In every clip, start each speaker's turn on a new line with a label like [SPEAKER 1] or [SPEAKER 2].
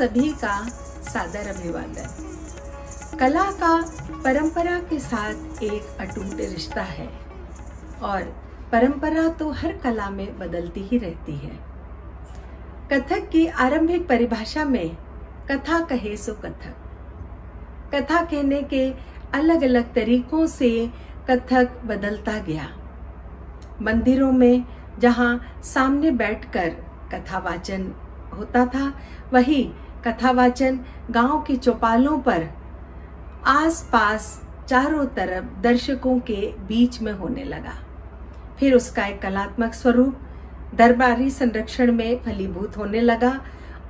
[SPEAKER 1] सभी का सादर अभिवादन। कला का परंपरा के साथ एक अटूट रिश्ता है और परंपरा तो हर कला में बदलती ही रहती है। कथक की आरंभिक परिभाषा में कथा कहे सो कथक। कथा कहने के अलग अलग तरीकों से कथक बदलता गया। मंदिरों में जहाँ सामने बैठकर कथावाचन होता था, वही कथावाचन गांव के चौपालों पर आसपास चारों तरफ दर्शकों के बीच में होने लगा। फिर उसका एक कलात्मक स्वरूप दरबारी संरक्षण में फलीभूत होने लगा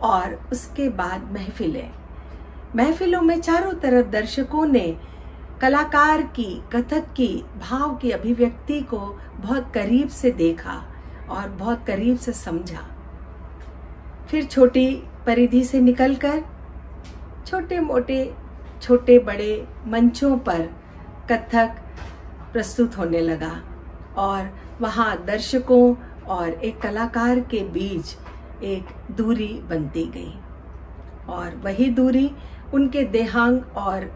[SPEAKER 1] और उसके बाद महफिलों में चारों तरफ दर्शकों ने कलाकार की, कथक की भाव की अभिव्यक्ति को बहुत करीब से देखा और बहुत करीब से समझा। फिर छोटी परिधि से निकलकर छोटे बड़े मंचों पर कथक प्रस्तुत होने लगा और वहाँ दर्शकों और एक कलाकार के बीच एक दूरी बनती गई और वही दूरी उनके देहांग और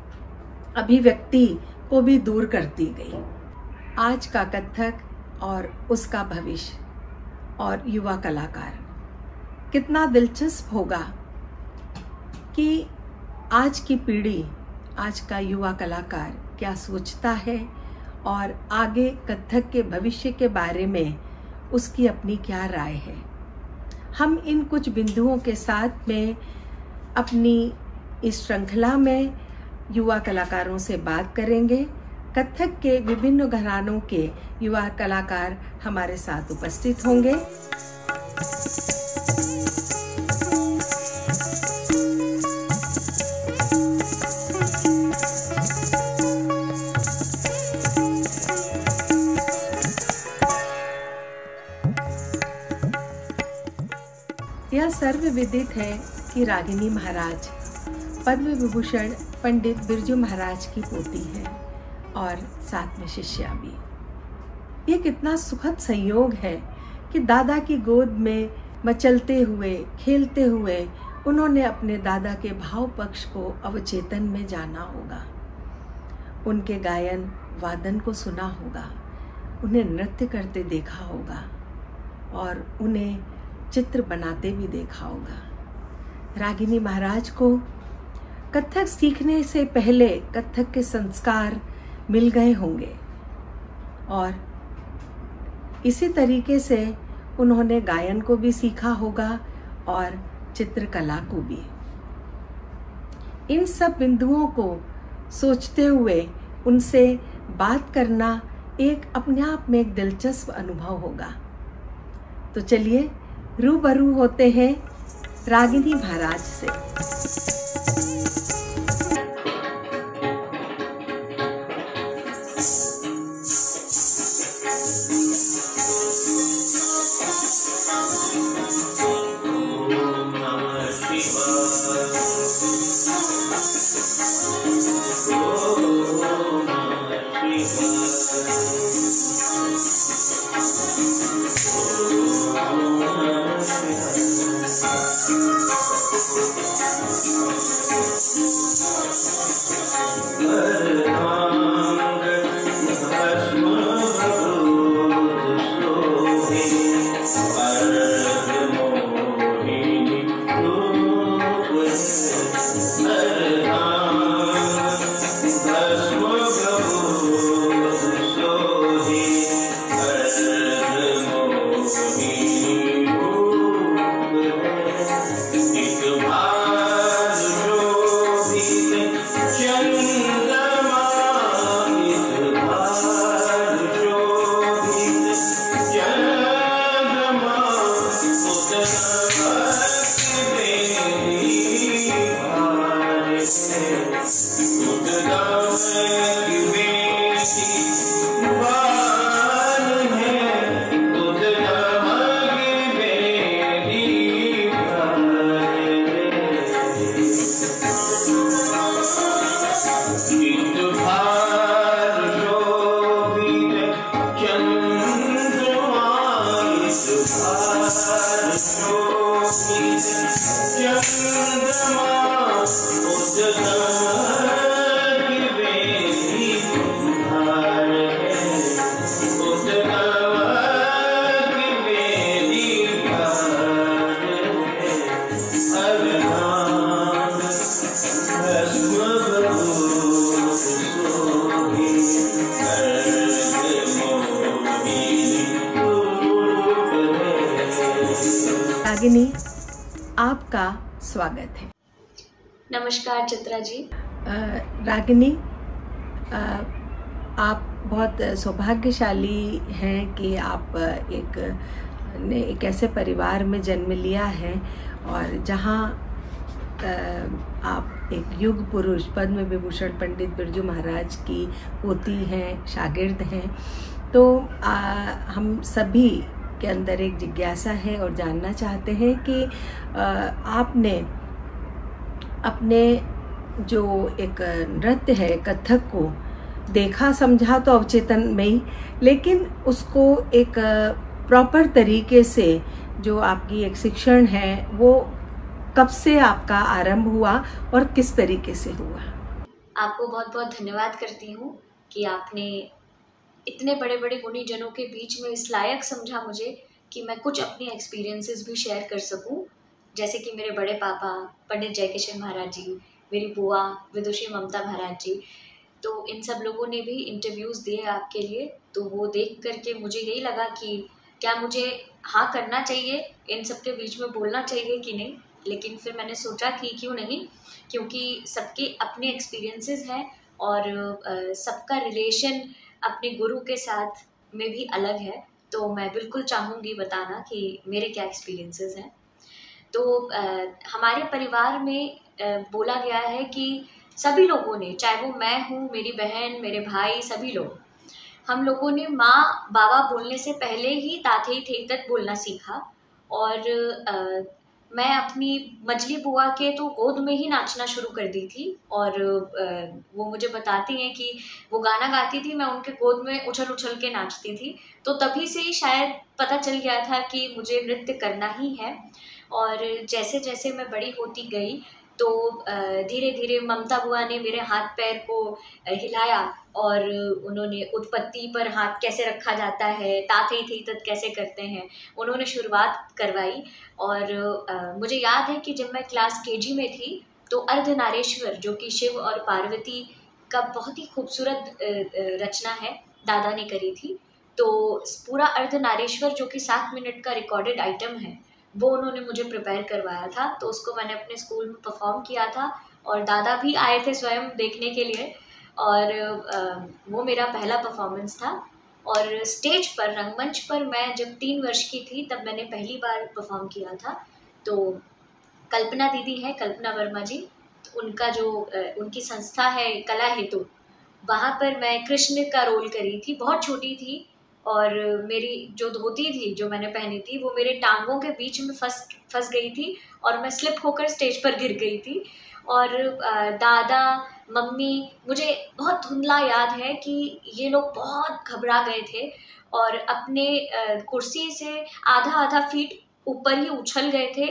[SPEAKER 1] अभिव्यक्ति को भी दूर करती गई। आज का कथक और उसका भविष्य और युवा कलाकार, कितना दिलचस्प होगा कि आज की पीढ़ी, आज का युवा कलाकार क्या सोचता है और आगे कथक के भविष्य के बारे में उसकी अपनी क्या राय है। हम इन कुछ बिंदुओं के साथ में अपनी इस श्रृंखला में युवा कलाकारों से बात करेंगे। कथक के विभिन्न घरानों के युवा कलाकार हमारे साथ उपस्थित होंगे। यह सर्वविदित है कि रागिनी महाराज पद्म विभूषण पंडित बिरजू महाराज की पोती है और साथ में शिष्या भी। ये कितना सुखद संयोग है कि दादा की गोद में मचलते हुए, खेलते हुए उन्होंने अपने दादा के भाव पक्ष को अवचेतन में जाना होगा। उनके गायन वादन को सुना होगा, उन्हें नृत्य करते देखा होगा और उन्हें चित्र बनाते भी देखा होगा। रागिनी महाराज को कथक सीखने से पहले कथक के संस्कार मिल गए होंगे और इसी तरीके से उन्होंने गायन को भी सीखा होगा और चित्रकला को भी। इन सब बिंदुओं को सोचते हुए उनसे बात करना एक अपने आप में एक दिलचस्प अनुभव होगा। तो चलिए रूबरू होते हैं रागिनी महाराज से। रागिनी, आपका स्वागत है।
[SPEAKER 2] नमस्कार चित्रा जी।
[SPEAKER 1] रागिनी, आप बहुत सौभाग्यशाली हैं कि आप एक ऐसे परिवार में जन्म लिया है और जहां आप एक युग पुरुष पद्म विभूषण पंडित बिरजू महाराज की पोती हैं, शागिर्द हैं। तो हम सभी के अंदर एक जिज्ञासा है और जानना चाहते हैं कि आपने अपने जो एक नृत्य है कथक को देखा समझा तो अवचेतन में ही, लेकिन उसको एक प्रॉपर तरीके से जो आपकी एक शिक्षण है वो कब से आपका आरंभ हुआ और किस तरीके से हुआ?
[SPEAKER 2] आपको बहुत बहुत धन्यवाद करती हूँ कि आपने इतने बड़े बड़े गुणी जनों के बीच में इस लायक समझा मुझे कि मैं कुछ अपने एक्सपीरियंसेस भी शेयर कर सकूं। जैसे कि मेरे बड़े पापा पंडित जयकिशन महाराज जी, मेरी बुआ विदुषी ममता महाराज जी, तो इन सब लोगों ने भी इंटरव्यूज़ दिए आपके लिए। तो वो देख करके मुझे यही लगा कि क्या मुझे हाँ करना चाहिए, इन सब के बीच में बोलना चाहिए कि नहीं। लेकिन फिर मैंने सोचा कि क्यों नहीं, क्योंकि सबके अपने एक्सपीरियंसेस हैं और सबका रिलेशन अपने गुरु के साथ में भी अलग है। तो मैं बिल्कुल चाहूँगी बताना कि मेरे क्या एक्सपीरियंसेस हैं। तो हमारे परिवार में बोला गया है कि सभी लोगों ने, चाहे वो मैं हूँ, मेरी बहन, मेरे भाई, सभी लोग, हम लोगों ने माँ बाबा बोलने से पहले ही ताथे थे तक बोलना सीखा। और मैं अपनी मजली बुआ के तो गोद में ही नाचना शुरू कर दी थी। और वो मुझे बताती हैं कि वो गाना गाती थी, मैं उनके गोद में उछल उछल के नाचती थी। तो तभी से ही शायद पता चल गया था कि मुझे नृत्य करना ही है। और जैसे जैसे मैं बड़ी होती गई तो धीरे धीरे ममता बुआ ने मेरे हाथ पैर को हिलाया और उन्होंने उत्पत्ति पर हाथ कैसे रखा जाता है, ताथे थी तत् कैसे करते हैं, उन्होंने शुरुआत करवाई। और मुझे याद है कि जब मैं क्लास केजी में थी तो अर्धनारेश्वर, जो कि शिव और पार्वती का बहुत ही खूबसूरत रचना है, दादा ने करी थी। तो पूरा अर्धनारेश्वर, जो कि 7 मिनट का रिकॉर्डेड आइटम है, वो उन्होंने मुझे प्रिपेयर करवाया था। तो उसको मैंने अपने स्कूल में परफॉर्म किया था और दादा भी आए थे स्वयं देखने के लिए। और वो मेरा पहला परफॉर्मेंस था। और स्टेज पर, रंगमंच पर मैं जब 3 वर्ष की थी तब मैंने पहली बार परफॉर्म किया था। तो कल्पना दीदी है, कल्पना वर्मा जी, तो उनका जो उनकी संस्था है कला हेतु, वहाँ पर मैं कृष्ण का रोल करी थी। बहुत छोटी थी और मेरी जो धोती थी जो मैंने पहनी थी वो मेरे टांगों के बीच में फंस गई थी और मैं स्लिप होकर स्टेज पर गिर गई थी। और दादा, मम्मी, मुझे बहुत धुंधला याद है कि ये लोग बहुत घबरा गए थे और अपने कुर्सी से आधा आधा फीट ऊपर ही उछल गए थे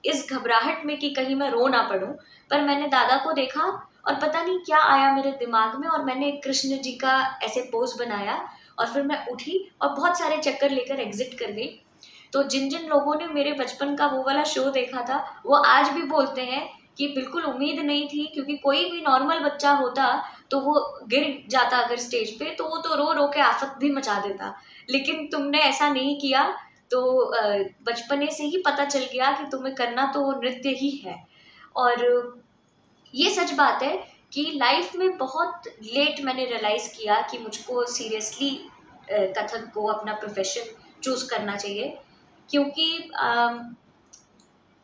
[SPEAKER 2] इस घबराहट में कि कहीं मैं रो ना पड़ूं। पर मैंने दादा को देखा और पता नहीं क्या आया मेरे दिमाग में, और मैंने कृष्ण जी का ऐसे पोज बनाया और फिर मैं उठी और बहुत सारे चक्कर लेकर एग्जिट कर गई। तो जिन जिन लोगों ने मेरे बचपन का वो वाला शो देखा था वो आज भी बोलते हैं कि बिल्कुल उम्मीद नहीं थी, क्योंकि कोई भी नॉर्मल बच्चा होता तो वो गिर जाता अगर स्टेज पे तो वो तो रो रो के आफत भी मचा देता, लेकिन तुमने ऐसा नहीं किया। तो बचपने से ही पता चल गया कि तुम्हें करना तो नृत्य ही है। और ये सच बात है कि लाइफ में बहुत लेट मैंने रियलाइज़ किया कि मुझको सीरियसली कथक को अपना प्रोफेशन चूज़ करना चाहिए। क्योंकि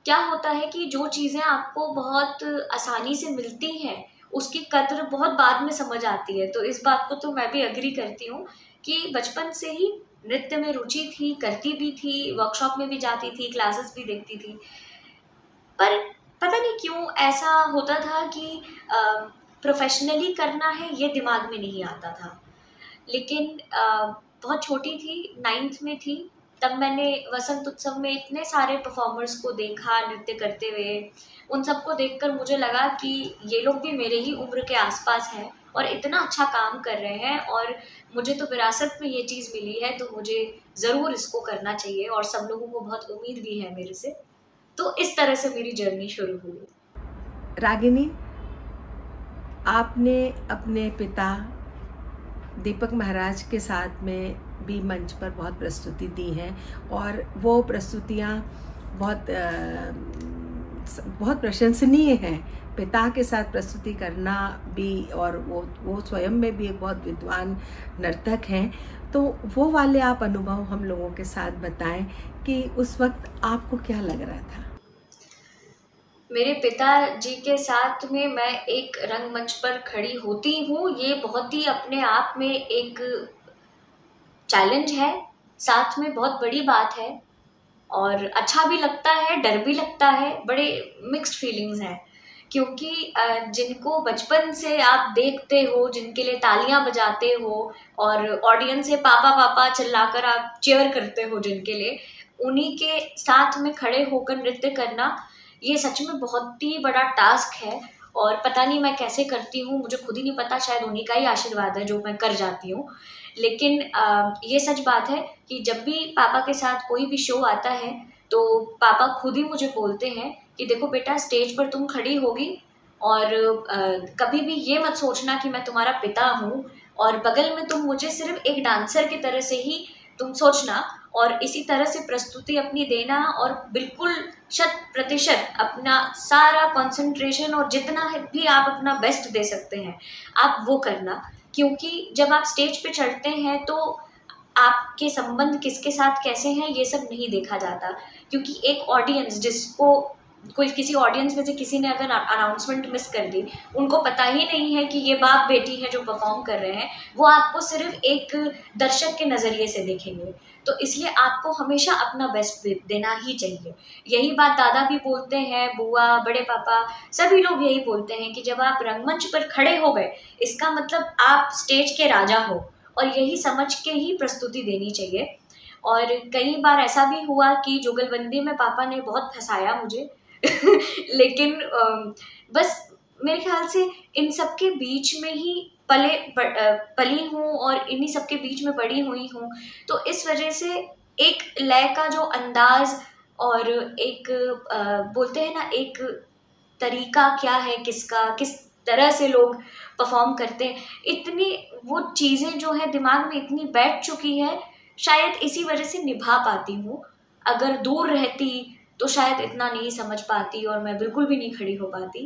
[SPEAKER 2] क्या होता है कि जो चीज़ें आपको बहुत आसानी से मिलती हैं उसकी कद्र बहुत बाद में समझ आती है। तो इस बात को तो मैं भी एग्री करती हूँ कि बचपन से ही नृत्य में रुचि थी, करती भी थी, वर्कशॉप में भी जाती थी, क्लासेस भी देखती थी। पर पता नहीं क्यों ऐसा होता था कि प्रोफेशनली करना है ये दिमाग में नहीं आता था। लेकिन बहुत छोटी थी, 9th में थी, तब मैंने वसंत उत्सव में इतने सारे परफॉर्मर्स को देखा नृत्य करते हुए। उन सबको देखकर मुझे लगा कि ये लोग भी मेरे ही उम्र के आसपास हैं और इतना अच्छा काम कर रहे हैं और मुझे तो विरासत में ये चीज़ मिली है, तो मुझे ज़रूर इसको करना चाहिए और सब लोगों को बहुत उम्मीद भी है मेरे से। तो इस तरह से मेरी जर्नी शुरू हुई।
[SPEAKER 1] रागिनी, आपने अपने पिता दीपक महाराज के साथ में भी मंच पर बहुत प्रस्तुति दी हैं और वो प्रस्तुतियाँ बहुत प्रशंसनीय है। पिता के साथ प्रस्तुति करना भी, और वो स्वयं में भी एक बहुत विद्वान नर्तक हैं। तो वो वाले आप अनुभव हम लोगों के साथ बताएं कि उस वक्त आपको क्या लग रहा था।
[SPEAKER 2] मेरे पिताजी के साथ में मैं एक रंगमंच पर खड़ी होती हूँ, ये बहुत ही अपने आप में एक चैलेंज है, साथ में बहुत बड़ी बात है, और अच्छा भी लगता है, डर भी लगता है, बड़े मिक्स्ड फीलिंग्स हैं। क्योंकि जिनको बचपन से आप देखते हो, जिनके लिए तालियां बजाते हो और ऑडियंस से पापा पापा चिल्लाकर आप चीयर करते हो जिनके लिए, उन्हीं के साथ में खड़े होकर नृत्य करना, ये सच में बहुत ही बड़ा टास्क है। और पता नहीं मैं कैसे करती हूँ, मुझे खुद ही नहीं पता, शायद उन्हीं का ही आशीर्वाद है जो मैं कर जाती हूँ। लेकिन ये सच बात है कि जब भी पापा के साथ कोई भी शो आता है तो पापा खुद ही मुझे बोलते हैं कि देखो बेटा, स्टेज पर तुम खड़ी होगी और कभी भी ये मत सोचना कि मैं तुम्हारा पिता हूँ, और बगल में तुम मुझे सिर्फ एक डांसर की तरह से ही तुम सोचना, और इसी तरह से प्रस्तुति अपनी देना, और बिल्कुल 100% अपना सारा कंसंट्रेशन और जितना भी आप अपना बेस्ट दे सकते हैं आप वो करना। क्योंकि जब आप स्टेज पे चढ़ते हैं तो आपके संबंध किसके साथ कैसे हैं ये सब नहीं देखा जाता। क्योंकि एक ऑडियंस, जिसको कोई किसी ऑडियंस में से किसी ने अगर अनाउंसमेंट मिस कर दी, उनको पता ही नहीं है कि ये बाप बेटी है जो परफॉर्म कर रहे हैं, वो आपको सिर्फ एक दर्शक के नज़रिए से देखेंगे। तो इसलिए आपको हमेशा अपना बेस्ट देना ही चाहिए। यही बात दादा भी बोलते हैं, बुआ, बड़े पापा, सभी लोग यही बोलते हैं कि जब आप रंगमंच पर खड़े हो गए, इसका मतलब आप स्टेज के राजा हो, और यही समझ के ही प्रस्तुति देनी चाहिए। और कई बार ऐसा भी हुआ कि जुगलबंदी में पापा ने बहुत फंसाया मुझे लेकिन बस मेरे ख्याल से इन सब के बीच में ही पली हूँ और इन्हीं सब के बीच में बड़ी हुई हूँ। तो इस वजह से एक लय का जो अंदाज और एक बोलते हैं ना, एक तरीका क्या है, किस तरह से लोग परफॉर्म करते हैं, इतनी वो चीज़ें जो है दिमाग में इतनी बैठ चुकी है, शायद इसी वजह से निभा पाती हूँ। अगर दूर रहती तो शायद इतना नहीं समझ पाती और मैं बिल्कुल भी नहीं खड़ी हो पाती।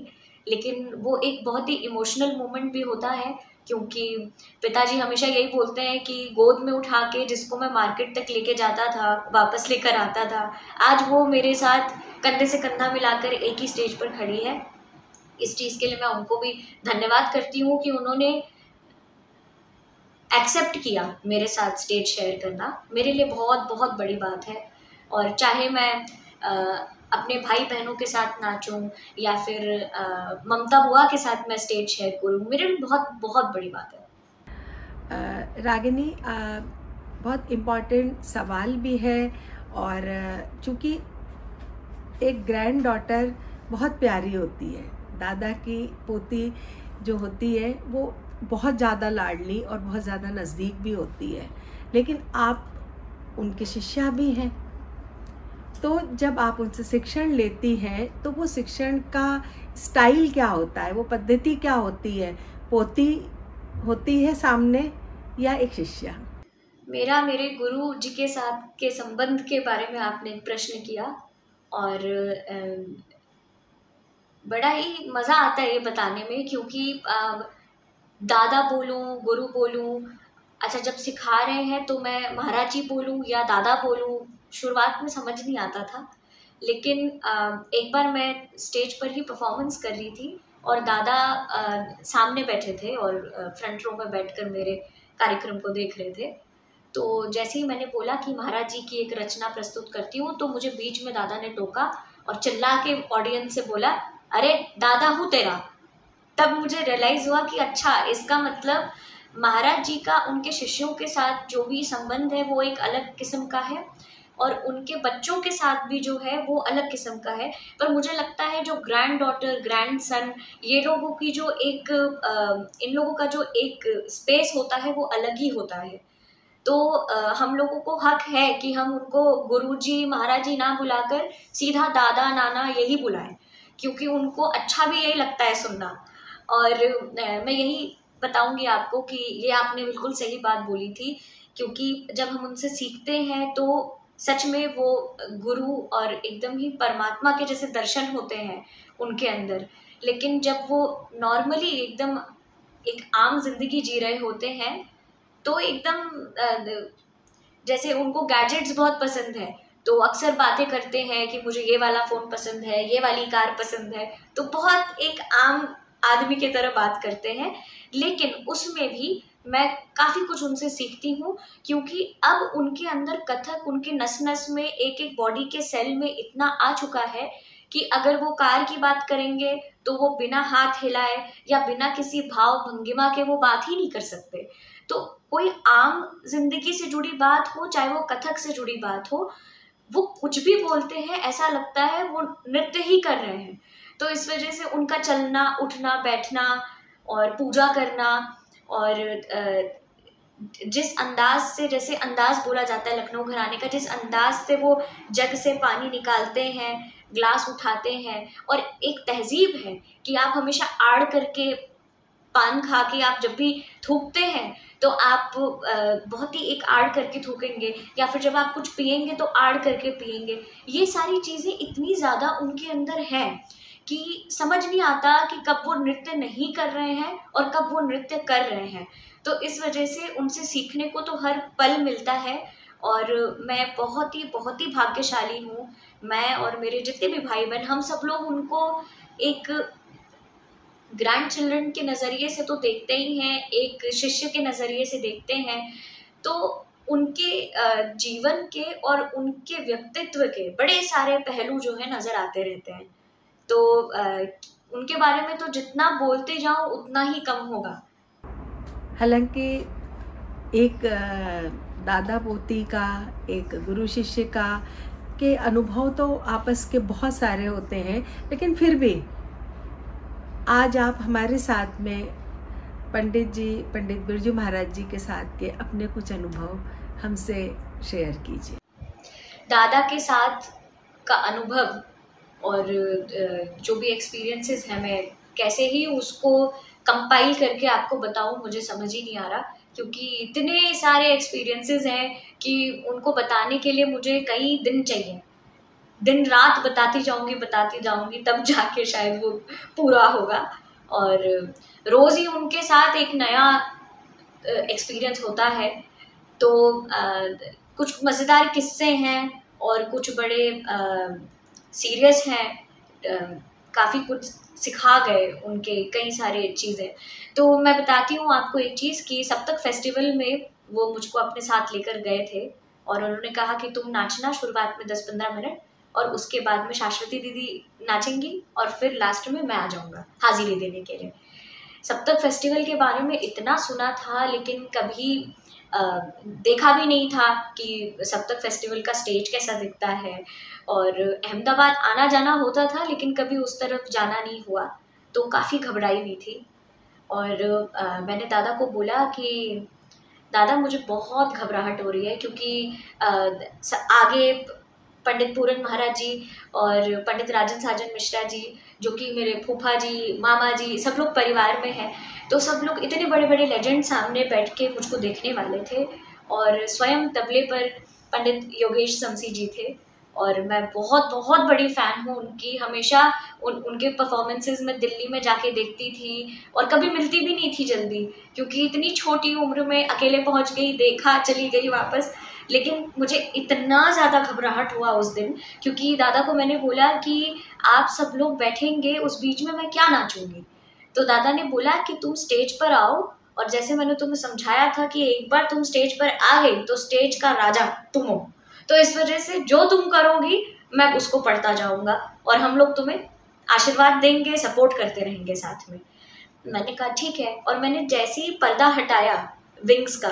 [SPEAKER 2] लेकिन वो एक बहुत ही इमोशनल मोमेंट भी होता है, क्योंकि पिताजी हमेशा यही बोलते हैं कि गोद में उठा के जिसको मैं मार्केट तक लेके जाता था, वापस लेकर आता था, आज वो मेरे साथ कंधे से कंधा मिलाकर एक ही स्टेज पर खड़ी है। इस चीज़ के लिए मैं उनको भी धन्यवाद करती हूँ कि उन्होंने एक्सेप्ट किया मेरे साथ स्टेज शेयर करना। मेरे लिए बहुत बहुत बड़ी बात है। और चाहे मैं अपने भाई बहनों के साथ नाचूं या फिर ममता बुआ के साथ मैं स्टेज शेयर करूं, मेरे लिए बहुत बहुत बड़ी बात है।
[SPEAKER 1] रागिनी, बहुत इम्पॉर्टेंट सवाल भी है, और चूँकि एक ग्रैंड डॉटर बहुत प्यारी होती है, दादा की पोती जो होती है वो बहुत ज़्यादा लाडली और बहुत ज़्यादा नज़दीक भी होती है, लेकिन आप उनकी शिष्या भी हैं। तो जब आप उनसे शिक्षण लेती हैं तो वो शिक्षण का स्टाइल क्या होता है, वो पद्धति क्या होती है? पोती होती है सामने या एक शिष्या?
[SPEAKER 2] मेरे गुरु जी के साथ के संबंध के बारे में आपने प्रश्न किया, और बड़ा ही मज़ा आता है ये बताने में, क्योंकि दादा बोलूं, गुरु बोलूं, अच्छा जब सिखा रहे हैं तो मैं महाराज जी बोलूं या दादा बोलूं, शुरुआत में समझ नहीं आता था। लेकिन एक बार मैं स्टेज पर ही परफॉर्मेंस कर रही थी और दादा सामने बैठे थे और फ्रंट रो में बैठकर मेरे कार्यक्रम को देख रहे थे। तो जैसे ही मैंने बोला कि महाराज जी की एक रचना प्रस्तुत करती हूँ, तो मुझे बीच में दादा ने टोका और चिल्ला के ऑडियंस से बोला, अरे दादा हूँ तेरा। तब मुझे रियलाइज़ हुआ कि अच्छा, इसका मतलब महाराज जी का उनके शिष्यों के साथ जो भी संबंध है वो एक अलग किस्म का है, और उनके बच्चों के साथ भी जो है वो अलग किस्म का है। पर मुझे लगता है जो ग्रैंड डॉटर, ग्रैंड सन, ये लोगों की जो एक इन लोगों का जो एक स्पेस होता है वो अलग ही होता है। तो हम लोगों को हक है कि हम उनको गुरुजी, महाराज जी ना बुलाकर सीधा दादा, नाना यही बुलाएं, क्योंकि उनको अच्छा भी यही लगता है सुनना। और मैं यही बताऊंगी आपको कि ये आपने बिल्कुल सही बात बोली थी, क्योंकि जब हम उनसे सीखते हैं तो सच में वो गुरु और एकदम ही परमात्मा के जैसे दर्शन होते हैं उनके अंदर। लेकिन जब वो नॉर्मली एकदम एक आम जिंदगी जी रहे होते हैं तो एकदम जैसे उनको गैजेट्स बहुत पसंद है, तो अक्सर बातें करते हैं कि मुझे ये वाला फ़ोन पसंद है, ये वाली कार पसंद है, तो बहुत एक आम आदमी की तरह बात करते हैं। लेकिन उसमें भी मैं काफ़ी कुछ उनसे सीखती हूँ, क्योंकि अब उनके अंदर कथक उनके नस नस में एक एक बॉडी के सेल में इतना आ चुका है कि अगर वो कार की बात करेंगे तो वो बिना हाथ हिलाए या बिना किसी भाव भंगिमा के वो बात ही नहीं कर सकते। तो कोई आम जिंदगी से जुड़ी बात हो, चाहे वो कथक से जुड़ी बात हो, वो कुछ भी बोलते हैं ऐसा लगता है वो नृत्य ही कर रहे हैं। तो इस वजह से उनका चलना उठना बैठना और पूजा करना और जिस अंदाज से, जैसे अंदाज बोला जाता है लखनऊ घराने का, जिस अंदाज से वो जग से पानी निकालते हैं, ग्लास उठाते हैं, और एक तहजीब है कि आप हमेशा आड़ करके पान खा के आप जब भी थूकते हैं तो आप बहुत ही एक आड़ करके थूकेंगे, या फिर जब आप कुछ पिएंगे तो आड़ करके पिएंगे। ये सारी चीज़ें इतनी ज़्यादा उनके अंदर हैं कि समझ नहीं आता कि कब वो नृत्य नहीं कर रहे हैं और कब वो नृत्य कर रहे हैं। तो इस वजह से उनसे सीखने को तो हर पल मिलता है और मैं बहुत ही भाग्यशाली हूँ। मैं और मेरे जितने भी भाई बहन, हम सब लोग उनको एक ग्रैंड चिल्ड्रन के नज़रिए से तो देखते ही हैं, एक शिष्य के नज़रिए से देखते हैं। तो उनके जीवन के और उनके व्यक्तित्व के बड़े सारे पहलू जो है नज़र आते रहते हैं। तो उनके बारे में तो जितना बोलते जाओ उतना ही कम होगा।
[SPEAKER 1] हालांकि एक दादा पोती का, एक गुरु शिष्य का के अनुभव तो आपस के बहुत सारे होते हैं, लेकिन फिर भी आज आप हमारे साथ में पंडित बिरजू महाराज जी के साथ के अपने कुछ अनुभव हमसे शेयर कीजिए।
[SPEAKER 2] दादा के साथ का अनुभव और जो भी एक्सपीरियंसेस हैं, मैं कैसे ही उसको कंपाइल करके आपको बताऊं, मुझे समझ ही नहीं आ रहा, क्योंकि इतने सारे एक्सपीरियंसेस हैं कि उनको बताने के लिए मुझे कई दिन चाहिए। दिन रात बताती जाऊंगी तब जाके शायद वो पूरा होगा। और रोज़ ही उनके साथ एक नया एक्सपीरियंस होता है। तो कुछ मज़ेदार किस्से हैं और कुछ बड़े सीरियस हैं। काफ़ी कुछ सिखा गए उनके कई सारे चीज़ें। तो मैं बताती हूँ आपको एक चीज़ कि सप्तक फेस्टिवल में वो मुझको अपने साथ लेकर गए थे और उन्होंने कहा कि तुम नाचना शुरुआत में 10-15 मिनट, और उसके बाद में शाश्वती दीदी नाचेंगी और फिर लास्ट में मैं आ जाऊँगा हाजिरी देने के लिए। सप्तक फेस्टिवल के बारे में इतना सुना था, लेकिन कभी देखा भी नहीं था कि सप्तक फेस्टिवल का स्टेज कैसा दिखता है। और अहमदाबाद आना जाना होता था, लेकिन कभी उस तरफ जाना नहीं हुआ, तो काफ़ी घबराई हुई थी। और मैंने दादा को बोला कि दादा मुझे बहुत घबराहट हो रही है, क्योंकि आगे पंडित पूरन महाराज जी और पंडित राजन साजन मिश्रा जी, जो कि मेरे फूफा जी, मामा जी, सब लोग परिवार में हैं, तो सब लोग इतने बड़े बड़े लेजेंड सामने बैठ के मुझको देखने वाले थे। और स्वयं तबले पर पंडित योगेश शमसी जी थे, और मैं बहुत बड़ी फ़ैन हूँ उनकी। हमेशा उनके परफॉर्मेंसेस में दिल्ली में जाके देखती थी, और कभी मिलती भी नहीं थी जल्दी, क्योंकि इतनी छोटी उम्र में अकेले पहुँच गई, देखा, चली गई वापस। लेकिन मुझे इतना ज़्यादा घबराहट हुआ उस दिन, क्योंकि दादा को मैंने बोला कि आप सब लोग बैठेंगे, उस बीच में मैं क्या नाचूंगी। तो दादा ने बोला कि तुम स्टेज पर आओ, और जैसे मैंने तुम्हें समझाया था कि एक बार तुम स्टेज पर आ गई तो स्टेज का राजा तुम हो, तो इस वजह से जो तुम करोगी मैं उसको पढ़ता जाऊंगा और हम लोग तुम्हें आशीर्वाद देंगे, सपोर्ट करते रहेंगे साथ में। मैंने कहा ठीक है। और मैंने जैसे ही पर्दा हटाया विंग्स का,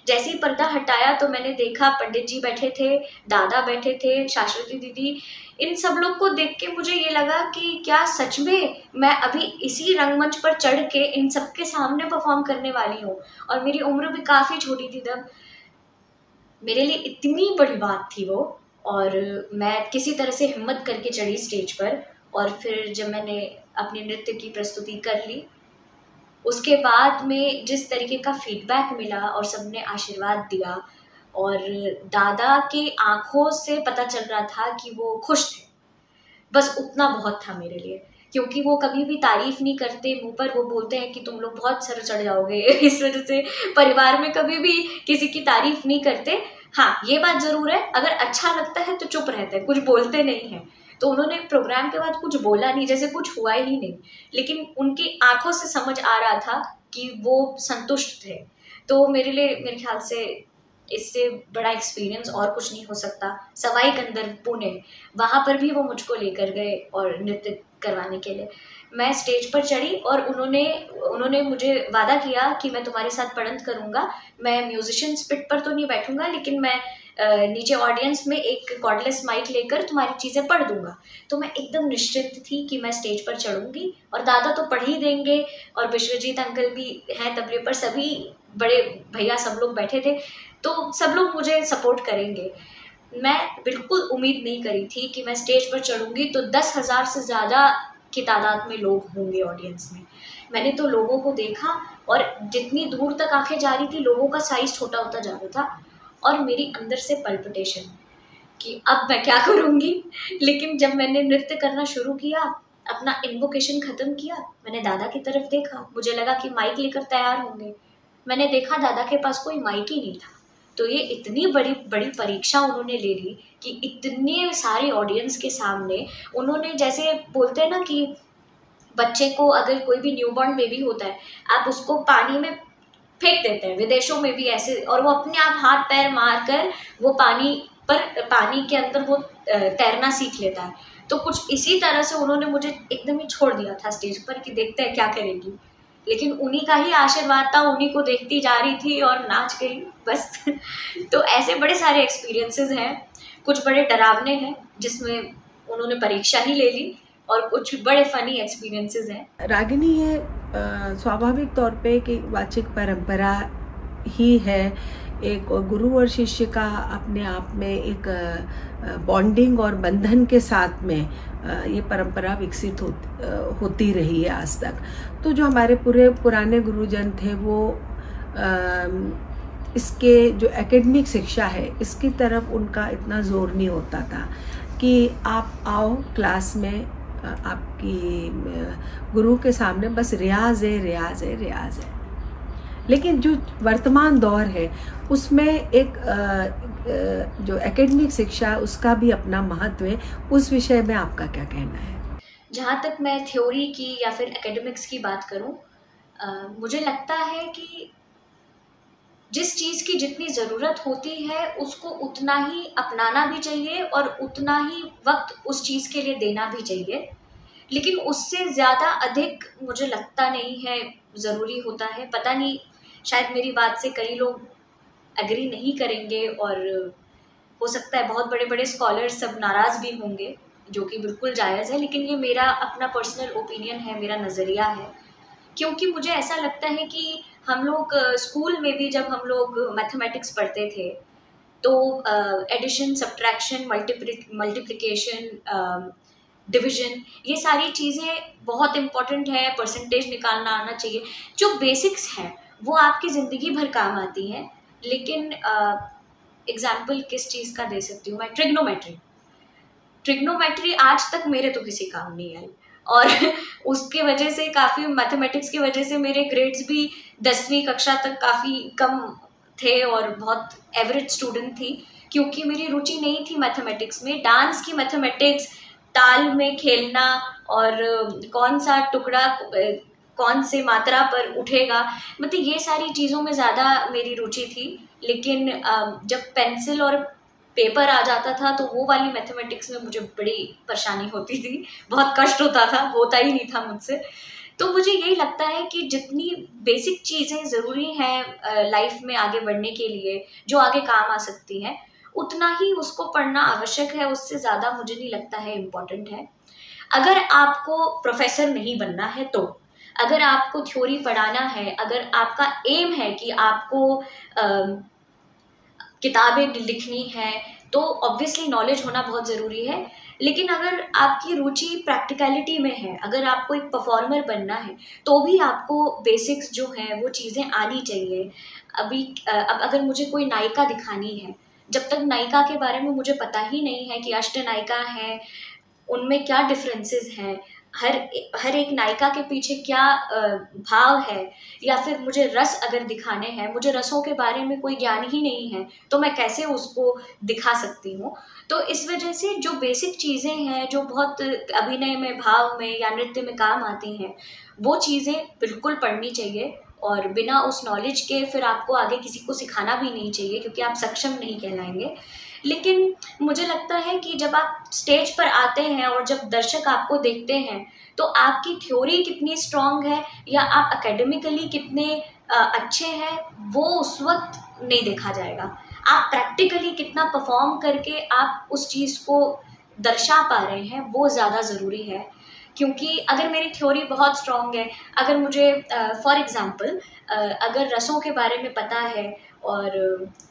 [SPEAKER 2] जैसे ही पर्दा हटाया तो मैंने देखा पंडित जी बैठे थे, दादा बैठे थे, शाश्वती दीदी, इन सब लोग को देख के मुझे ये लगा कि क्या सच में मैं अभी इसी रंगमंच पर चढ़ के इन सबके सामने परफॉर्म करने वाली हूँ। और मेरी उम्र भी काफ़ी छोटी थी तब। मेरे लिए इतनी बड़ी बात थी वो, और मैं किसी तरह से हिम्मत करके चढ़ी स्टेज पर। और फिर जब मैंने अपने नृत्य की प्रस्तुति कर ली, उसके बाद में जिस तरीके का फीडबैक मिला और सबने आशीर्वाद दिया, और दादा के आंखों से पता चल रहा था कि वो खुश थे। बस उतना बहुत था मेरे लिए, क्योंकि वो कभी भी तारीफ नहीं करते, मुंह पर वो बोलते हैं कि तुम लोग बहुत सर चढ़ जाओगे इस वजह से परिवार में कभी भी किसी की तारीफ नहीं करते। हाँ, ये बात जरूर है, अगर अच्छा लगता है तो चुप रहते हैं, कुछ बोलते नहीं हैं। तो उन्होंने प्रोग्राम के बाद कुछ बोला नहीं, जैसे कुछ हुआ ही नहीं, लेकिन उनकी आंखों से समझ आ रहा था कि वो संतुष्ट थे। तो मेरे लिए, मेरे ख्याल से इससे बड़ा एक्सपीरियंस और कुछ नहीं हो सकता। सवाई गंधर्व पुणे, वहाँ पर भी वो मुझको लेकर गए और नृत्य करवाने के लिए। मैं स्टेज पर चढ़ी और उन्होंने मुझे वादा किया कि मैं तुम्हारे साथ पढ़ंत करूँगा। मैं म्यूजिशियंस पिट पर तो नहीं बैठूंगा, लेकिन मैं नीचे ऑडियंस में एक कॉर्डलेस माइक लेकर तुम्हारी चीज़ें पढ़ दूंगा। तो मैं एकदम निश्चित थी कि मैं स्टेज पर चढ़ूंगी और दादा तो पढ़ ही देंगे, और विश्वजीत अंकल भी हैं तबले पर, सभी बड़े भैया सब लोग बैठे थे, तो सब लोग मुझे सपोर्ट करेंगे। मैं बिल्कुल उम्मीद नहीं करी थी कि मैं स्टेज पर चढ़ूंगी तो 10,000 से ज़्यादा की तादाद में लोग होंगे ऑडियंस में। मैंने तो लोगों को देखा और जितनी दूर तक आंखें जा रही थी लोगों का साइज छोटा होता जा रहा था, और मेरी अंदर से पल्पिटेशन कि अब मैं क्या करूँगी। लेकिन जब मैंने नृत्य करना शुरू किया, अपना इन्वोकेशन ख़त्म किया, मैंने दादा की तरफ देखा, मुझे लगा कि माइक लेकर तैयार होंगे। मैंने देखा दादा के पास कोई माइक ही नहीं था। तो ये इतनी बड़ी बड़ी परीक्षा उन्होंने ले ली कि इतने सारे ऑडियंस के सामने उन्होंने, जैसे बोलते हैं ना कि बच्चे को, अगर कोई भी न्यूबॉर्न बेबी होता है, आप उसको पानी में फेंक देते हैं, विदेशों में भी ऐसे, और वो अपने आप हाथ पैर मार कर वो पानी के अंदर वो तैरना सीख लेता है। तो कुछ इसी तरह से उन्होंने मुझे एकदम ही छोड़ दिया था स्टेज पर कि देखते हैं क्या करेगी। लेकिन उन्हीं का ही आशीर्वाद था, उन्हीं को देखती जा रही थी और नाच गई बस। तो ऐसे बड़े सारे एक्सपीरियंसेस हैं, कुछ बड़े डरावने हैं जिसमें उन्होंने परीक्षा ही ले ली, और कुछ बड़े फनी एक्सपीरियंसेस हैं।
[SPEAKER 1] रागिनी, ये स्वाभाविक तौर पे कि वाचिक परंपरा ही है, एक गुरु और शिष्य का अपने आप में एक बॉन्डिंग और बंधन के साथ में ये परंपरा विकसित होती रही है आज तक। तो जो हमारे पुराने गुरुजन थे वो इसके जो एकेडमिक शिक्षा है इसकी तरफ उनका इतना जोर नहीं होता था कि आप आओ क्लास में, आपकी गुरु के सामने बस रियाज है रियाज है रियाज है। लेकिन जो वर्तमान दौर है उसमें एक जो एकेडमिक शिक्षा उसका भी अपना महत्व है, उस विषय में आपका क्या कहना है?
[SPEAKER 2] जहाँ तक मैं थ्योरी की या फिर एकेडमिक्स की बात करूँ, मुझे लगता है कि जिस चीज़ की जितनी ज़रूरत होती है उसको उतना ही अपनाना भी चाहिए और उतना ही वक्त उस चीज़ के लिए देना भी चाहिए। लेकिन उससे ज़्यादा अधिक मुझे लगता नहीं है ज़रूरी होता है। पता नहीं, शायद मेरी बात से कई लोग एग्री नहीं करेंगे और हो सकता है बहुत बड़े बड़े स्कॉलर्स सब नाराज़ भी होंगे, जो कि बिल्कुल जायज़ है। लेकिन ये मेरा अपना पर्सनल ओपिनियन है, मेरा नज़रिया है। क्योंकि मुझे ऐसा लगता है कि हम लोग स्कूल में भी जब हम लोग मैथमेटिक्स पढ़ते थे तो एडिशन, सब्ट्रैक्शन, मल्टीप्लिकेशन, डिवीजन, ये सारी चीज़ें बहुत इम्पॉर्टेंट है। परसेंटेज निकालना आना चाहिए, जो बेसिक्स हैं वो आपकी ज़िंदगी भर काम आती हैं। लेकिन एग्जाम्पल किस चीज़ का दे सकती हूँ मैं? ट्रिग्नोमेट्री आज तक मेरे तो किसी काम नहीं आई, और उसके वजह से काफ़ी, मैथमेटिक्स की वजह से मेरे ग्रेड्स भी 10वीं कक्षा तक काफ़ी कम थे और बहुत एवरेज स्टूडेंट थी, क्योंकि मेरी रुचि नहीं थी मैथमेटिक्स में। डांस की मैथमेटिक्स, ताल में खेलना और कौन सा टुकड़ा कौन से मात्रा पर उठेगा, मतलब ये सारी चीज़ों में ज़्यादा मेरी रुचि थी। लेकिन जब पेंसिल और पेपर आ जाता था तो वो वाली मैथमेटिक्स में मुझे बड़ी परेशानी होती थी, बहुत कष्ट होता था, होता ही नहीं था मुझसे। तो मुझे यही लगता है कि जितनी बेसिक चीज़ें ज़रूरी हैं लाइफ में आगे बढ़ने के लिए, जो आगे काम आ सकती हैं, उतना ही उसको पढ़ना आवश्यक है, उससे ज़्यादा मुझे नहीं लगता है इम्पॉर्टेंट है। अगर आपको प्रोफेसर नहीं बनना है तो, अगर आपको थ्योरी पढ़ाना है, अगर आपका एम है कि आपको किताबें लिखनी है तो ऑब्वियसली नॉलेज होना बहुत ज़रूरी है। लेकिन अगर आपकी रुचि प्रैक्टिकलिटी में है, अगर आपको एक परफॉर्मर बनना है, तो भी आपको बेसिक्स जो हैं वो चीज़ें आनी चाहिए। अब अगर मुझे कोई नायिका दिखानी है, जब तक नायिका के बारे में मुझे पता ही नहीं है कि अष्टनायिका है, उनमें क्या डिफरेंसेस हैं, हर एक नायिका के पीछे क्या भाव है, या फिर मुझे रस अगर दिखाने हैं, मुझे रसों के बारे में कोई ज्ञान ही नहीं है, तो मैं कैसे उसको दिखा सकती हूँ। तो इस वजह से जो बेसिक चीज़ें हैं जो बहुत अभिनय में, भाव में या नृत्य में काम आती हैं, वो चीज़ें बिल्कुल पढ़नी चाहिए। और बिना उस नॉलेज के फिर आपको आगे किसी को सिखाना भी नहीं चाहिए, क्योंकि आप सक्षम नहीं कहलाएंगे। लेकिन मुझे लगता है कि जब आप स्टेज पर आते हैं और जब दर्शक आपको देखते हैं, तो आपकी थ्योरी कितनी स्ट्रांग है या आप एकेडमिकली कितने अच्छे हैं, वो उस वक्त नहीं देखा जाएगा। आप प्रैक्टिकली कितना परफॉर्म करके आप उस चीज़ को दर्शा पा रहे हैं, वो ज़्यादा ज़रूरी है। क्योंकि अगर मेरी थ्योरी बहुत स्ट्रांग है, अगर मुझे फॉर एग्ज़ाम्पल अगर रसों के बारे में पता है और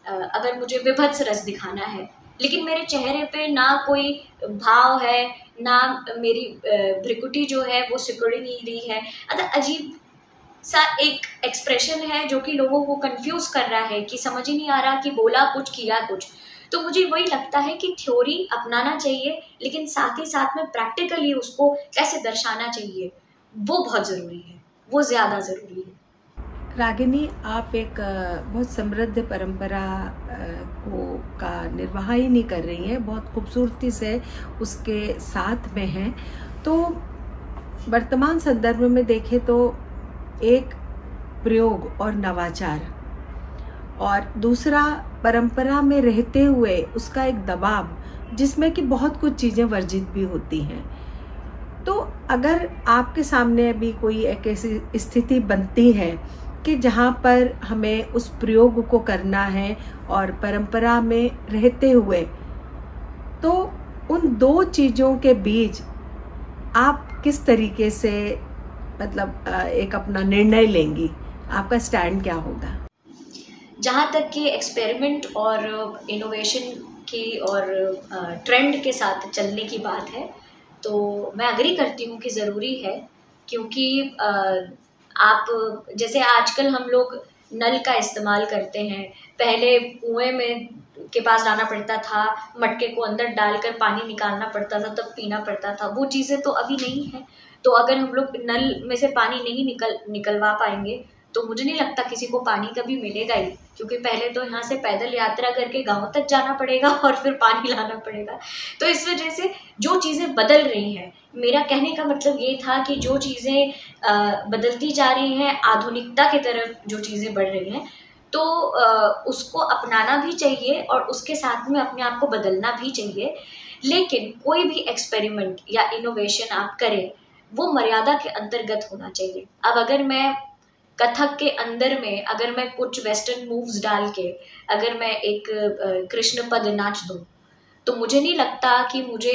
[SPEAKER 2] अगर मुझे विभत्स रस दिखाना है, लेकिन मेरे चेहरे पे ना कोई भाव है, ना मेरी भ्रिकुटी जो है वो सिकुड़ नहीं रही है, अजीब सा एक एक्सप्रेशन है जो कि लोगों को कंफ्यूज कर रहा है कि समझ ही नहीं आ रहा कि बोला कुछ किया कुछ। तो मुझे वही लगता है कि थ्योरी अपनाना चाहिए, लेकिन साथ ही साथ में प्रैक्टिकली उसको कैसे दर्शाना चाहिए वो बहुत ज़रूरी है, वो ज़्यादा ज़रूरी है।
[SPEAKER 1] रागिनी, आप एक बहुत समृद्ध परंपरा का निर्वाह ही नहीं कर रही हैं, बहुत खूबसूरती से उसके साथ में हैं। तो वर्तमान संदर्भ में देखें तो एक प्रयोग और नवाचार, और दूसरा परंपरा में रहते हुए उसका एक दबाव, जिसमें कि बहुत कुछ चीज़ें वर्जित भी होती हैं। तो अगर आपके सामने अभी कोई एक ऐसी स्थिति बनती है कि जहाँ पर हमें उस प्रयोग को करना है और परंपरा में रहते हुए, तो उन दो चीज़ों के बीच आप किस तरीके से मतलब एक अपना निर्णय लेंगी, आपका स्टैंड क्या होगा?
[SPEAKER 2] जहाँ तक कि एक्सपेरिमेंट और इनोवेशन की और ट्रेंड के साथ चलने की बात है, तो मैं एग्री करती हूँ कि ज़रूरी है। क्योंकि आप जैसे आजकल हम लोग नल का इस्तेमाल करते हैं, पहले कुएं में के पास जाना पड़ता था, मटके को अंदर डालकर पानी निकालना पड़ता था, तब पीना पड़ता था। वो चीज़ें तो अभी नहीं है। तो अगर हम लोग नल में से पानी नहीं निकलवा पाएंगे, तो मुझे नहीं लगता किसी को पानी कभी मिलेगा ही, क्योंकि पहले तो यहाँ से पैदल यात्रा करके गांव तक जाना पड़ेगा और फिर पानी लाना पड़ेगा। तो इस वजह से जो चीज़ें बदल रही हैं, मेरा कहने का मतलब ये था कि जो चीज़ें बदलती जा रही हैं, आधुनिकता की तरफ जो चीज़ें बढ़ रही हैं, तो उसको अपनाना भी चाहिए और उसके साथ में अपने आप को बदलना भी चाहिए। लेकिन कोई भी एक्सपेरिमेंट या इनोवेशन आप करें, वो मर्यादा के अंतर्गत होना चाहिए। अब अगर मैं कथक के अंदर में अगर मैं कुछ वेस्टर्न मूव्स डाल के अगर मैं एक कृष्ण पद नाच दूं, तो मुझे नहीं लगता कि मुझे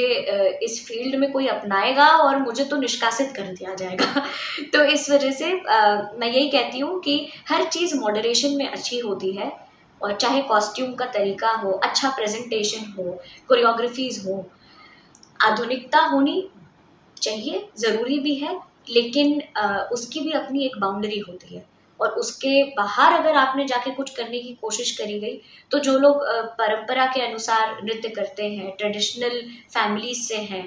[SPEAKER 2] इस फील्ड में कोई अपनाएगा और मुझे तो निष्कासित कर दिया जाएगा। तो इस वजह से मैं यही कहती हूँ कि हर चीज़ मॉडरेशन में अच्छी होती है, और चाहे कॉस्ट्यूम का तरीका हो, अच्छा प्रेजेंटेशन हो, कोरियोग्राफीज हो, आधुनिकता होनी चाहिए, ज़रूरी भी है, लेकिन उसकी भी अपनी एक बाउंड्री होती है। और उसके बाहर अगर आपने जाके कुछ करने की कोशिश करी गई, तो जो लोग परंपरा के अनुसार नृत्य करते हैं, ट्रेडिशनल फैमिलीज से हैं,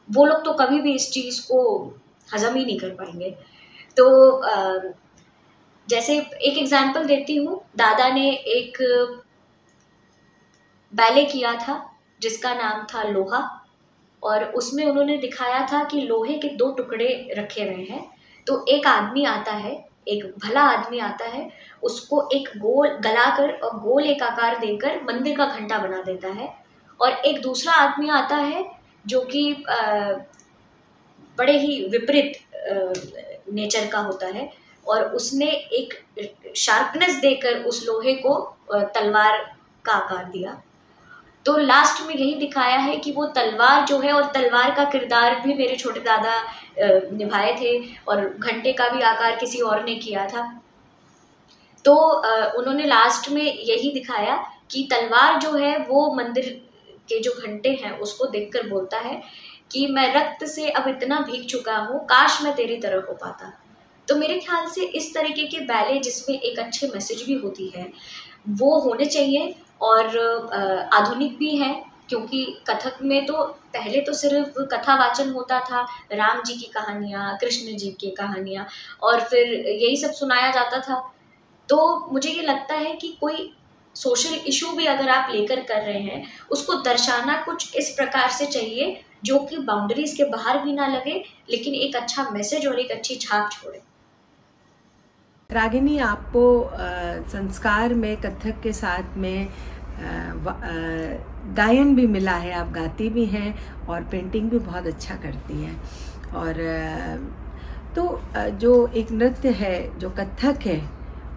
[SPEAKER 2] वो लोग तो कभी भी इस चीज़ को हजम ही नहीं कर पाएंगे। तो जैसे एक एग्जांपल देती हूँ, दादा ने एक बैले किया था जिसका नाम था लोहा, और उसमें उन्होंने दिखाया था कि लोहे के दो टुकड़े रखे हुए हैं। तो एक आदमी आता है, एक भला आदमी आता है, उसको एक गोल गलाकर और गोल एक आकार देकर मंदिर का घंटा बना देता है। और एक दूसरा आदमी आता है जो कि बड़े ही विपरीत नेचर का होता है, और उसने एक शार्पनेस देकर उस लोहे को तलवार का आकार दिया। तो लास्ट में यही दिखाया है कि वो तलवार जो है, और तलवार का किरदार भी मेरे छोटे दादा निभाए थे, और घंटे का भी आकार किसी और ने किया था। तो उन्होंने लास्ट में यही दिखाया कि तलवार जो है वो मंदिर के जो घंटे हैं उसको देखकर बोलता है कि मैं रक्त से अब इतना भीग चुका हूँ, काश मैं तेरी तरह हो पाता। तो मेरे ख्याल से इस तरीके के बैले जिसमें एक अच्छे मैसेज भी होती है वो होने चाहिए, और आधुनिक भी है, क्योंकि कथक में तो पहले तो सिर्फ कथावाचन होता था, राम जी की कहानियाँ, कृष्ण जी की कहानियाँ, और फिर यही सब सुनाया जाता था। तो मुझे ये लगता है कि कोई सोशल इशू भी अगर आप लेकर कर रहे हैं, उसको दर्शाना कुछ इस प्रकार से चाहिए जो कि बाउंड्रीज के बाहर भी ना लगे, लेकिन एक अच्छा मैसेज और एक अच्छी छाप छोड़े।
[SPEAKER 1] रागिनी, आपको संस्कार में कथक के साथ में गायन भी मिला है, आप गाती भी हैं और पेंटिंग भी बहुत अच्छा करती हैं। और तो जो एक नृत्य है जो कथक है,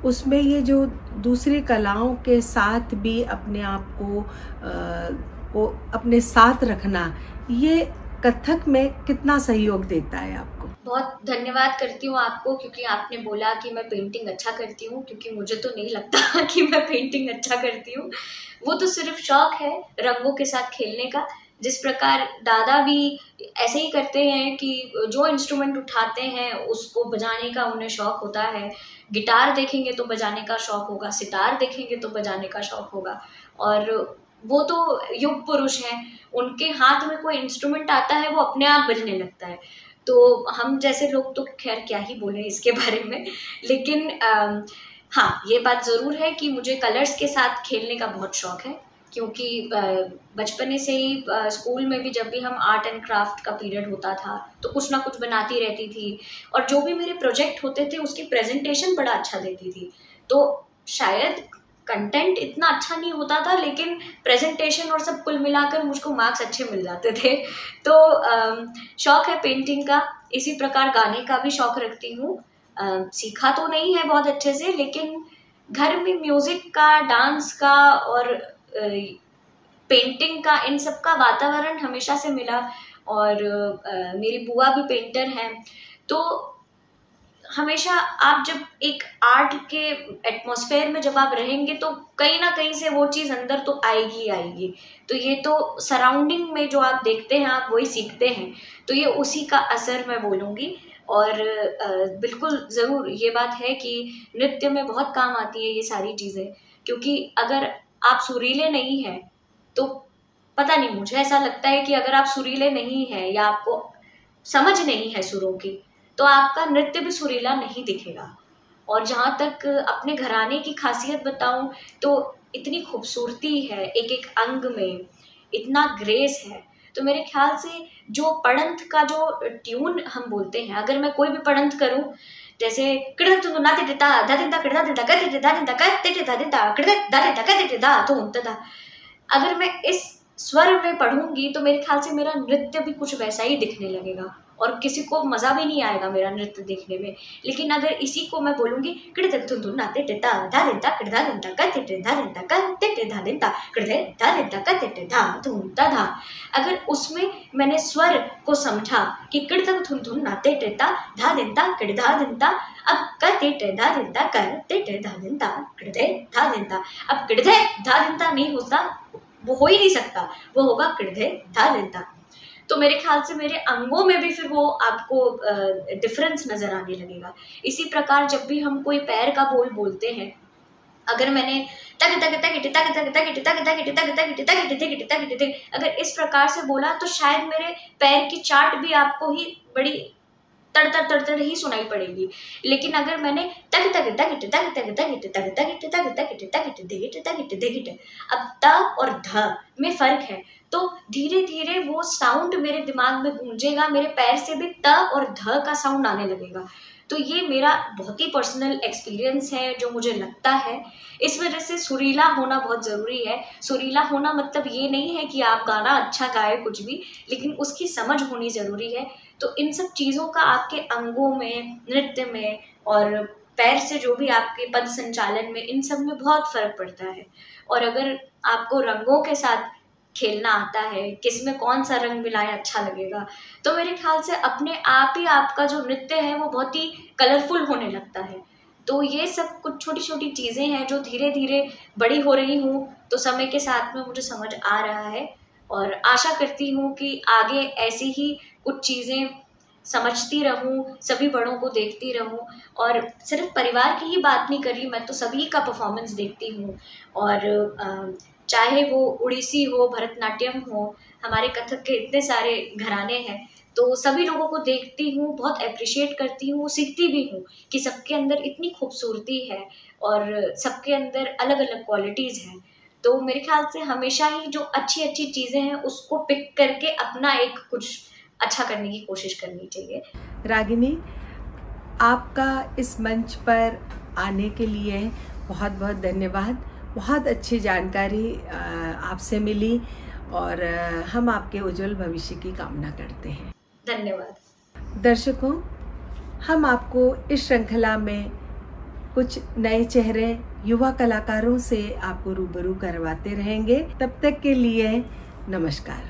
[SPEAKER 1] उसमें ये जो दूसरी कलाओं के साथ भी अपने आप को अपने साथ रखना, ये कथक में कितना सहयोग देता है आपको?
[SPEAKER 2] बहुत धन्यवाद करती हूँ आपको, क्योंकि आपने बोला कि मैं पेंटिंग अच्छा करती हूँ, क्योंकि मुझे तो नहीं लगता कि मैं पेंटिंग अच्छा करती हूँ। वो तो सिर्फ शौक है रंगों के साथ खेलने का। जिस प्रकार दादा भी ऐसे ही करते हैं कि जो इंस्ट्रूमेंट उठाते हैं उसको बजाने का उन्हें शौक होता है। गिटार देखेंगे तो बजाने का शौक होगा, सितार देखेंगे तो बजाने का शौक होगा, और वो तो युग पुरुष हैं, उनके हाथ में कोई इंस्ट्रूमेंट आता है वो अपने आप बजने लगता है। तो हम जैसे लोग तो खैर क्या ही बोले इसके बारे में, लेकिन हाँ, ये बात ज़रूर है कि मुझे कलर्स के साथ खेलने का बहुत शौक है, क्योंकि बचपने से ही स्कूल में भी जब भी हम आर्ट एंड क्राफ्ट का पीरियड होता था तो कुछ ना कुछ बनाती रहती थी, और जो भी मेरे प्रोजेक्ट होते थे उसकी प्रेजेंटेशन बड़ा अच्छा देती थी। तो शायद कंटेंट इतना अच्छा नहीं होता था, लेकिन प्रेजेंटेशन और सब कुल मिलाकर मुझको मार्क्स अच्छे मिल जाते थे। तो शौक है पेंटिंग का, इसी प्रकार गाने का भी शौक रखती हूँ। सीखा तो नहीं है बहुत अच्छे से, लेकिन घर में म्यूजिक का, डांस का और पेंटिंग का, इन सब का वातावरण हमेशा से मिला। और मेरी बुआ भी पेंटर हैं, तो हमेशा आप जब एक आर्ट के एटमॉस्फेयर में जब आप रहेंगे तो कहीं ना कहीं से वो चीज़ अंदर तो आएगी ही आएगी। तो ये तो सराउंडिंग में जो आप देखते हैं आप वही सीखते हैं, तो ये उसी का असर मैं बोलूँगी। और बिल्कुल ज़रूर ये बात है कि नृत्य में बहुत काम आती है ये सारी चीज़ें, क्योंकि अगर आप सुरीले नहीं हैं तो पता नहीं, मुझे ऐसा लगता है कि अगर आप सुरीले नहीं हैं या आपको समझ नहीं है सुरों की, तो आपका नृत्य भी सुरीला नहीं दिखेगा। और जहाँ तक अपने घराने की खासियत बताऊँ तो इतनी खूबसूरती है एक एक अंग में, इतना ग्रेस है। तो मेरे ख्याल से जो पढ़ंत का जो ट्यून हम बोलते हैं, अगर मैं कोई भी पढ़ंत करूँ, जैसे अगर मैं इस स्वर में पढ़ूंगी तो मेरे ख्याल से मेरा नृत्य भी कुछ वैसा ही दिखने लगेगा और किसी को मज़ा भी नहीं आएगा मेरा नृत्य देखने में। लेकिन अगर इसी को मैं बोलूँगी अगर उसमें मैंने स्वर को समझा कि किड़तक धुन धुन नाते टेता धा दिनता किड़धा दिनता, अब करते टेधा दिनता करते टेधा दिनता किड़धे धा दिनता। अब किड़धे धा दिनता नहीं होता, वो हो ही नहीं सकता, वो होगा किड़धे धा दिनता। तो मेरे ख्याल से मेरे अंगों में भी फिर वो आपको डिफरेंस नज़र आने लगेगा। इसी प्रकार जब भी हम कोई पैर का बोल बोलते हैं, अगर मैंने तक तक तक तक तक तक तक तक तक तक तक तक अगर इस प्रकार से बोला तो शायद मेरे पैर की चाट भी आपको ही बड़ी तड़तड़ तड़तड़ ही सुनाई पड़ेगी। लेकिन अगर मैंने तक तक तक तक तक तक तक तक तक तक तक अब त और ध में फर्क है, तो धीरे धीरे वो साउंड मेरे दिमाग में गूंजेगा, मेरे पैर से भी त और ध का साउंड आने लगेगा। तो ये मेरा बहुत ही पर्सनल एक्सपीरियंस है जो मुझे लगता है। इस वजह से सुरीला होना बहुत ज़रूरी है। सुरीला होना मतलब ये नहीं है कि आप गाना अच्छा गाए कुछ भी, लेकिन उसकी समझ होनी ज़रूरी है। तो इन सब चीज़ों का आपके अंगों में, नृत्य में और पैर से जो भी आपके पद संचालन में, इन सब में बहुत फ़र्क पड़ता है। और अगर आपको रंगों के साथ खेलना आता है, किसमें कौन सा रंग मिलाएं अच्छा लगेगा, तो मेरे ख्याल से अपने आप ही आपका जो नृत्य है वो बहुत ही कलरफुल होने लगता है। तो ये सब कुछ छोटी छोटी चीज़ें हैं जो धीरे धीरे बड़ी हो रही हूँ, तो समय के साथ में मुझे समझ आ रहा है और आशा करती हूँ कि आगे ऐसी ही कुछ चीज़ें समझती रहूँ, सभी बड़ों को देखती रहूँ। और सिर्फ परिवार की ही बात नहीं कर रही, मैं तो सभी का परफॉर्मेंस देखती हूँ। और चाहे वो उड़ीसी हो, भरतनाट्यम हो, हमारे कथक के इतने सारे घराने हैं, तो सभी लोगों को देखती हूँ, बहुत अप्रिशिएट करती हूँ, सीखती भी हूँ कि सबके अंदर इतनी खूबसूरती है और सबके अंदर अलग अलग क्वालिटीज़ हैं। तो मेरे ख्याल से हमेशा ही जो अच्छी अच्छी चीज़ें हैं उसको पिक करके अपना एक कुछ अच्छा करने की कोशिश करनी चाहिए।
[SPEAKER 1] रागिनी, आपका इस मंच पर आने के लिए बहुत बहुत धन्यवाद। बहुत अच्छी जानकारी आपसे मिली और हम आपके उज्जवल भविष्य की कामना करते हैं।
[SPEAKER 2] धन्यवाद।
[SPEAKER 1] दर्शकों, हम आपको इस श्रृंखला में कुछ नए चेहरे, युवा कलाकारों से आपको रूबरू करवाते रहेंगे। तब तक के लिए नमस्कार।